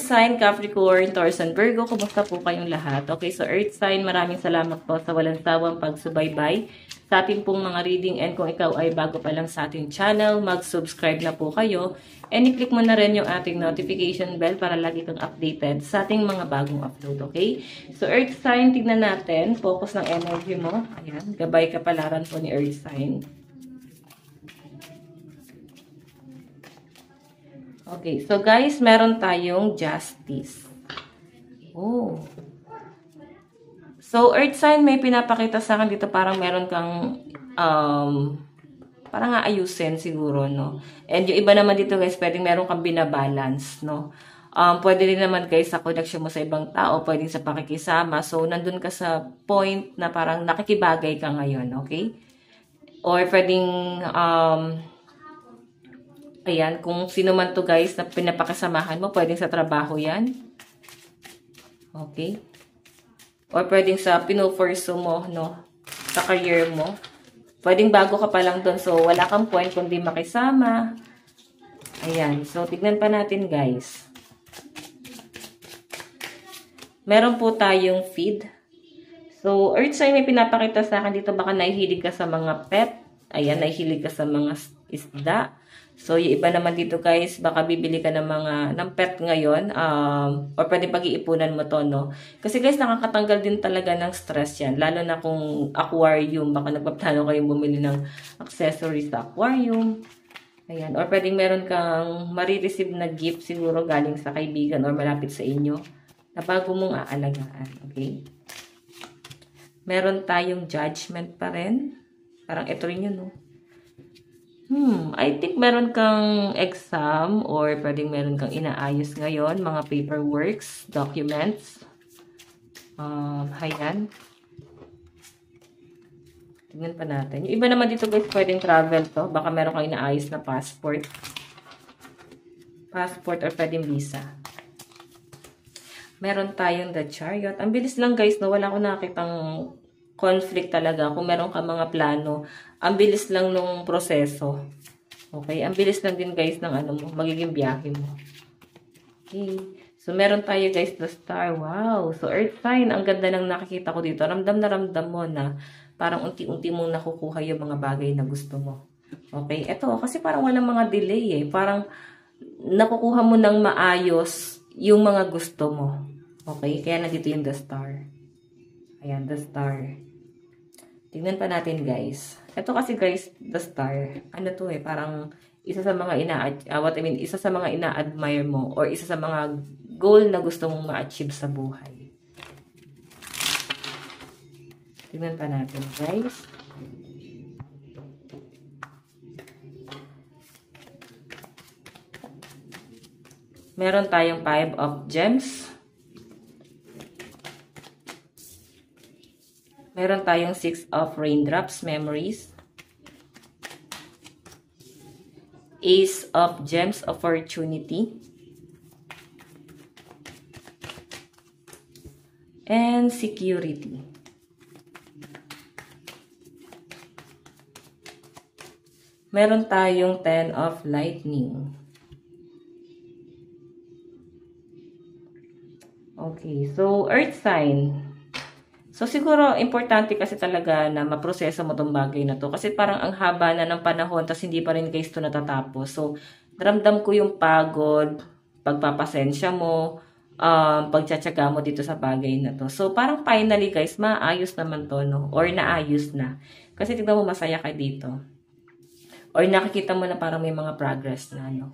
sign, Capricorn, Taurus, and Virgo, kumusta po kayong lahat? Okay, so Earth sign, maraming salamat po sa walang sawang pagsubaybay sa ating pong mga reading, and kung ikaw ay bago pa lang sa ating channel, mag-subscribe na po kayo, and i-click mo na rin yung ating notification bell para lagi kang updated sa ating mga bagong upload, okay? So Earth sign, tignan natin, focus ng energy mo. Ayan, gabay kapalaran po ni Earth sign. Okay, so guys, meron tayong Justice. Oh. So, Earth sign, may pinapakita sa akin dito, parang meron kang, parang aayusin siguro, no? And yung iba naman dito, guys, pwedeng meron kang binabalance, no? Pwede rin naman, guys, sa connection mo sa ibang tao, pwedeng sa pakikisama. So, nandun ka sa point na parang nakikibagay ka ngayon, okay? Or pwedeng, ayan, kung sino man to guys na pinapakasamahan mo, pwedeng sa trabaho yan. Okay. Or pwedeng sa pino-pursue mo, no? Sa career mo. Pwedeng bago ka pa lang doon, so wala kang point kundi makisama. Ayan, so tignan pa natin guys. Meron po tayong feed. So, Earth sign may pinapakita sa akin dito, baka nahihilig ka sa mga pet. Ayan, nahihilig ka sa mga isda. So, yung iba naman dito guys, baka bibili ka ng pet ngayon, or pwede pag-iipunan mo to, no? Kasi guys, nakakatanggal din talaga ng stress yan, lalo na kung aquarium, baka nagpaplano kayong bumili ng accessories sa aquarium. Ayan, or pwedeng meron kang marireceive na gift siguro galing sa kaibigan or malapit sa inyo, na bago mong aalagaan, okay? Meron tayong Judgment pa rin, parang ito rin yun, no? I think meron kang exam or pwedeng meron kang inaayos ngayon, mga paperworks, documents. Ayan. Tingnan pa natin. Yung iba naman dito guys, pwedeng travel to. Baka meron kang inaayos na passport. Passport or pwedeng visa. Meron tayong The Chariot. Ang bilis lang guys, no? Wala ko nakitang conflict talaga. Kung meron ka mga plano, ang bilis lang nung proseso. Okay? Ang bilis lang din guys ng ano mo, magiging biyahe mo. Okay. So, meron tayo guys, the Star. Wow! So, Earth sign, ang ganda ng nakikita ko dito. Ramdam na ramdam mo na parang unti-unti mong nakukuha yung mga bagay na gusto mo. Okay? Ito, kasi parang walang mga delay eh. Parang nakukuha mo ng maayos yung mga gusto mo. Okay? Kaya nandito yung the Star. Ayan, the Star. Tignan pa natin guys. Ito kasi guys, the Star. Ano to eh, parang isa sa mga isa sa mga ina-admire mo or isa sa mga goal na gusto mong ma-achieve sa buhay. Tignan pa natin guys. Meron tayong 5 of Gems. Meron tayong 6 of Raindrops, Memories. Ace of Gems, Opportunity. And Security. Meron tayong 10 of Lightning. Okay, so Earth sign. So, siguro, importante kasi talaga na maproseso mo tong bagay na to. Kasi parang ang haba na ng panahon, tas hindi pa rin guys to natatapos. So, naramdam ko yung pagod, pagpapasensya mo, pagtsatsaga mo dito sa bagay na to. So, parang finally guys, maayos naman to, no? Or naayos na. Kasi tignan mo, masaya ka dito. Or nakikita mo na parang may mga progress na, no?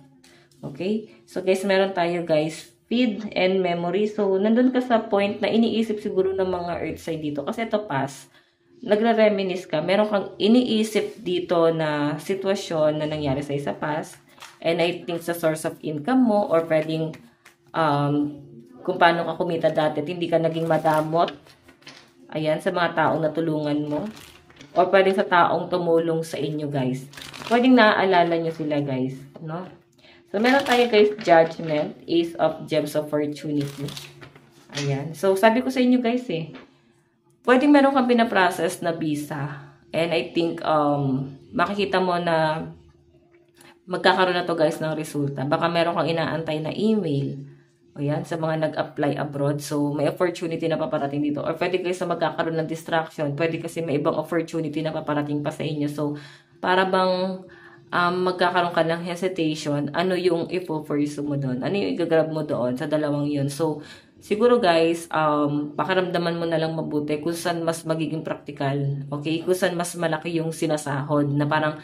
Okay? So, guys, meron tayo guys, feed and memory. So, nandun ka sa point na iniisip siguro ng mga Earth sign dito. Kasi ito past, nagre-reminisce ka. Meron kang iniisip dito na sitwasyon na nangyari sa past. And I think sa source of income mo or pwedeng kung paano ka kumita dati at hindi ka naging madamot. Ayan, sa mga taong natulungan mo. Or pwedeng sa taong tumulong sa inyo guys. Pwedeng naaalala nyo sila guys. No? So, meron tayo guys, Judgment, Ace of Gems, Opportunity. Ayan. So, sabi ko sa inyo guys eh, pwedeng meron kang pinaprocess na visa. And I think, makikita mo na magkakaroon na to guys ng resulta. Baka meron kang inaantay na email. O yan, sa mga nag-apply abroad. So, may opportunity na paparating dito. Or pwede kayo sa magkakaroon ng distraction. Pwede kasi may ibang opportunity na paparating pa sa inyo. So, para bang magkakaroon ka ng hesitation, ano yung ipo-pursue mo doon? Ano yung igagrab mo doon sa dalawang yun? So, siguro guys, pakiramdaman mo na lang mabuti kung saan mas magiging practical. Okay? Kung saan mas malaki yung sinasahod. Na parang,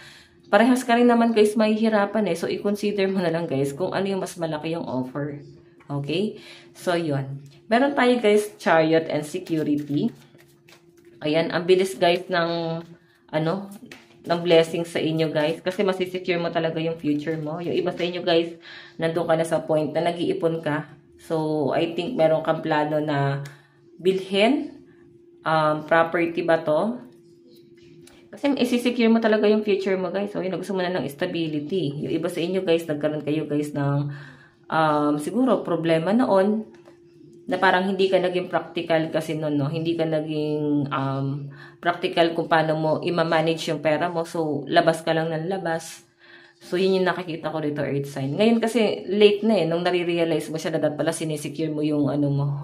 parehas ka rin naman guys mahihirapan eh. So, i-consider mo na lang guys kung ano yung mas malaki yung offer. Okay? So, yun. Meron tayo guys, chariot and security. Ayan, ang bilis guys ng, ng blessing sa inyo guys. Kasi masisecure mo talaga yung future mo. Yung iba sa inyo guys, nandun ka na sa point na nag-iipon ka. So, I think meron kang plano na bilhin. Property ba to? Kasi isisecure mo talaga yung future mo guys. So, yun, gusto mo na ng stability. Yung iba sa inyo guys, nagkaroon kayo guys ng siguro problema noon na parang hindi ka naging practical kasi noon, no? Hindi ka naging practical kung paano mo i-manage yung pera mo. So, labas ka lang ng labas. So, yun yung nakikita ko dito, Earth sign. Ngayon kasi late na eh, nung nare-realize mo siya na dapat pala sinisecure mo yung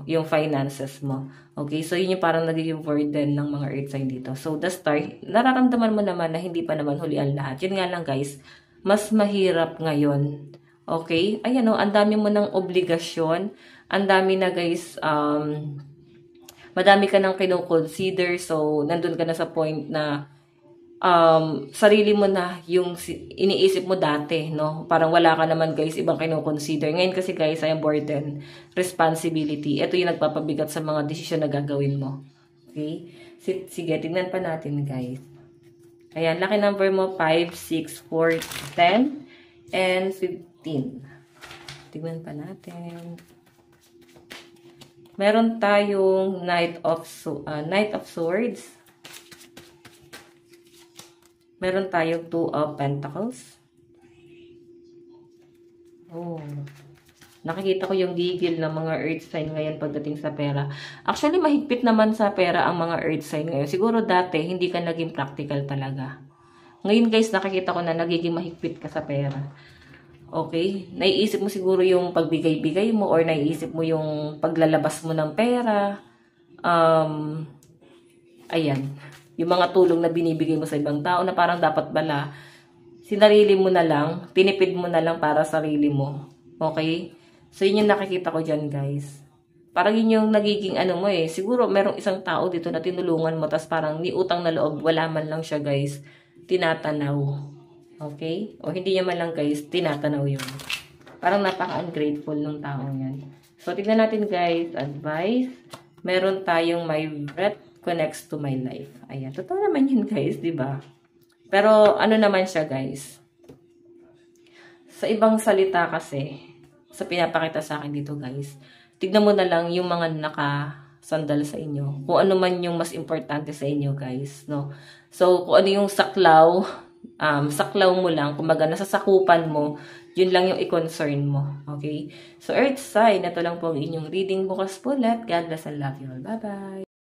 yung finances mo. Okay? So, yun yung parang nagiging burden ng mga Earth sign dito. So, the start, nararamdaman mo naman na hindi pa naman huli ang lahat. Yun nga lang guys, mas mahirap ngayon. Okay? Ayan o, ang dami mo ng obligasyon. Ang dami na guys, madami ka nang kino-consider. So, nandun ka na sa point na sarili mo na yung iniisip mo dati, no? Parang wala ka naman guys, ibang kino-consider. Ngayon kasi guys, ay burden, responsibility. Ito yung nagpapabigat sa mga desisyon na gagawin mo. Okay? Sige, tignan pa natin guys. Ayan, lucky number mo, 5, 6, 4, 10, and 15. Tignan pa natin. Meron tayong Knight of Swords. Meron tayong 2 of Pentacles. Oh. Nakikita ko yung gigil ng mga earth sign ngayon pagdating sa pera. Actually, mahigpit naman sa pera ang mga earth sign ngayon. Siguro dati, hindi ka naging practical talaga. Ngayon guys, nakikita ko na nagiging mahigpit ka sa pera. Okay? Naiisip mo siguro yung pagbigay-bigay mo or naiisip mo yung paglalabas mo ng pera. Ayan. Yung mga tulong na binibigay mo sa ibang tao na parang dapat bala, sinarili mo na lang, tinipid mo na lang para sarili mo. Okay? So, yun yung nakikita ko dyan, guys. Parang yun yung nagiging mo eh. Siguro, merong isang tao dito na tinulungan mo, tas parang ni utang na loob, wala man lang siya, guys, tinatanaw. Okay? O hindi niya man lang, guys, tinatanaw yun. Parang napaka-ungrateful ng taong yan. So, tignan natin, guys, advice. Meron tayong my breath connects to my life. Ayan. Totoo naman yun, guys, di ba? Pero, ano naman siya, guys? Sa ibang salita kasi, sa pinapakita sa akin dito, guys, tignan mo na lang yung mga nakasandal sa inyo. Kung ano man yung mas importante sa inyo, guys, no? So, kung ano yung saklaw, saklaw mo lang, kumbaga nasasakupan mo, yun lang yung i-concern mo. Okay? So, Earth sign, ito lang po ang inyong reading bukas po. God bless and love you all. Bye-bye!